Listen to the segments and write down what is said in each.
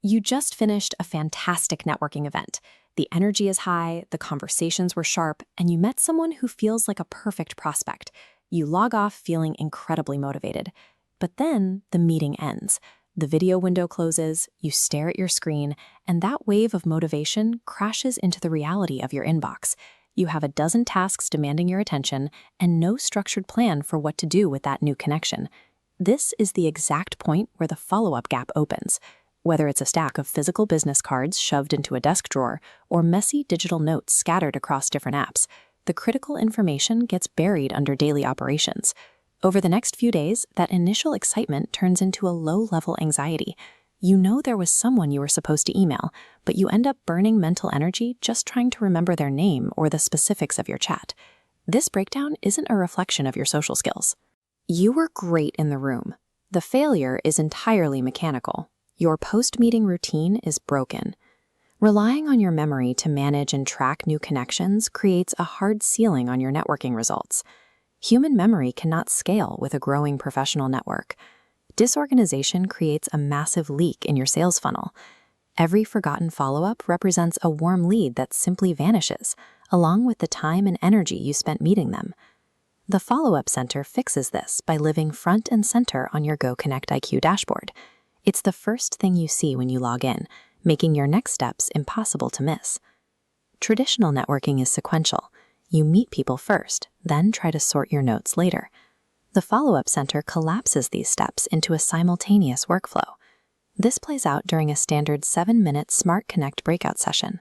You just finished a fantastic networking event. The energy is high, the conversations were sharp, and you met someone who feels like a perfect prospect. You log off feeling incredibly motivated. But then the meeting ends. The video window closes, you stare at your screen, and that wave of motivation crashes into the reality of your inbox. You have a dozen tasks demanding your attention and no structured plan for what to do with that new connection. This is the exact point where the follow-up gap opens. Whether it's a stack of physical business cards shoved into a desk drawer or messy digital notes scattered across different apps, the critical information gets buried under daily operations. Over the next few days, that initial excitement turns into a low-level anxiety. You know there was someone you were supposed to email, but you end up burning mental energy just trying to remember their name or the specifics of your chat. This breakdown isn't a reflection of your social skills. You were great in the room. The failure is entirely mechanical. Your post-meeting routine is broken. Relying on your memory to manage and track new connections creates a hard ceiling on your networking results. Human memory cannot scale with a growing professional network. Disorganization creates a massive leak in your sales funnel. Every forgotten follow-up represents a warm lead that simply vanishes, along with the time and energy you spent meeting them. The Follow-Up Center fixes this by living front and center on your GoConnectIQ dashboard. It's the first thing you see when you log in, making your next steps impossible to miss. Traditional networking is sequential. You meet people first, then try to sort your notes later. The Follow-Up Center collapses these steps into a simultaneous workflow. This plays out during a standard 7-minute Smart Connect breakout session.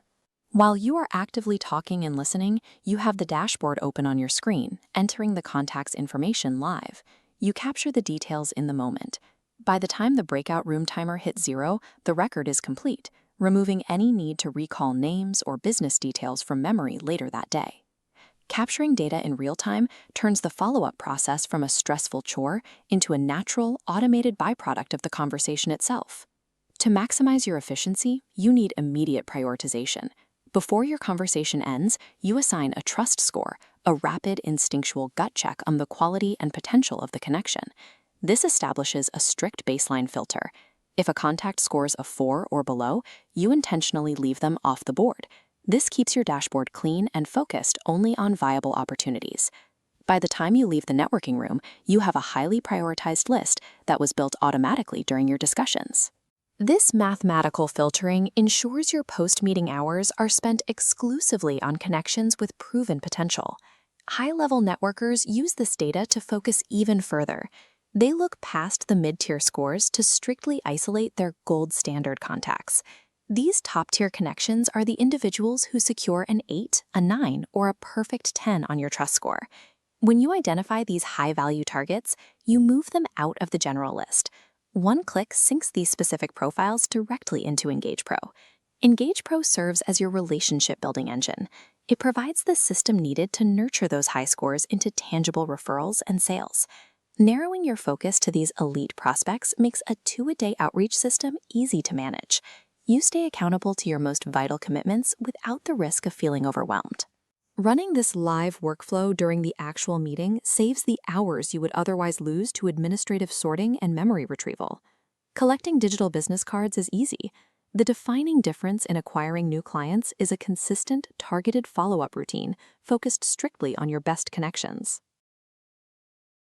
While you are actively talking and listening, you have the dashboard open on your screen, entering the contact's information live. You capture the details in the moment. By the time the breakout room timer hits 0, the record is complete, removing any need to recall names or business details from memory later that day. Capturing data in real time turns the follow-up process from a stressful chore into a natural, automated byproduct of the conversation itself. To maximize your efficiency, you need immediate prioritization. Before your conversation ends, you assign a trust score, a rapid instinctual gut check on the quality and potential of the connection. This establishes a strict baseline filter. If a contact scores a 4 or below, you intentionally leave them off the board. This keeps your dashboard clean and focused only on viable opportunities. By the time you leave the networking room, you have a highly prioritized list that was built automatically during your discussions. This mathematical filtering ensures your post-meeting hours are spent exclusively on connections with proven potential. High-level networkers use this data to focus even further. They look past the mid-tier scores to strictly isolate their gold standard contacts. These top-tier connections are the individuals who secure an 8, a 9, or a perfect 10 on your trust score. When you identify these high-value targets, you move them out of the general list. One click syncs these specific profiles directly into EngagePro. EngagePro serves as your relationship-building engine. It provides the system needed to nurture those high scores into tangible referrals and sales. Narrowing your focus to these elite prospects makes a 2-a-day outreach system easy to manage. You stay accountable to your most vital commitments without the risk of feeling overwhelmed. Running this live workflow during the actual meeting saves the hours you would otherwise lose to administrative sorting and memory retrieval. Collecting digital business cards is easy. The defining difference in acquiring new clients is a consistent, targeted follow-up routine focused strictly on your best connections.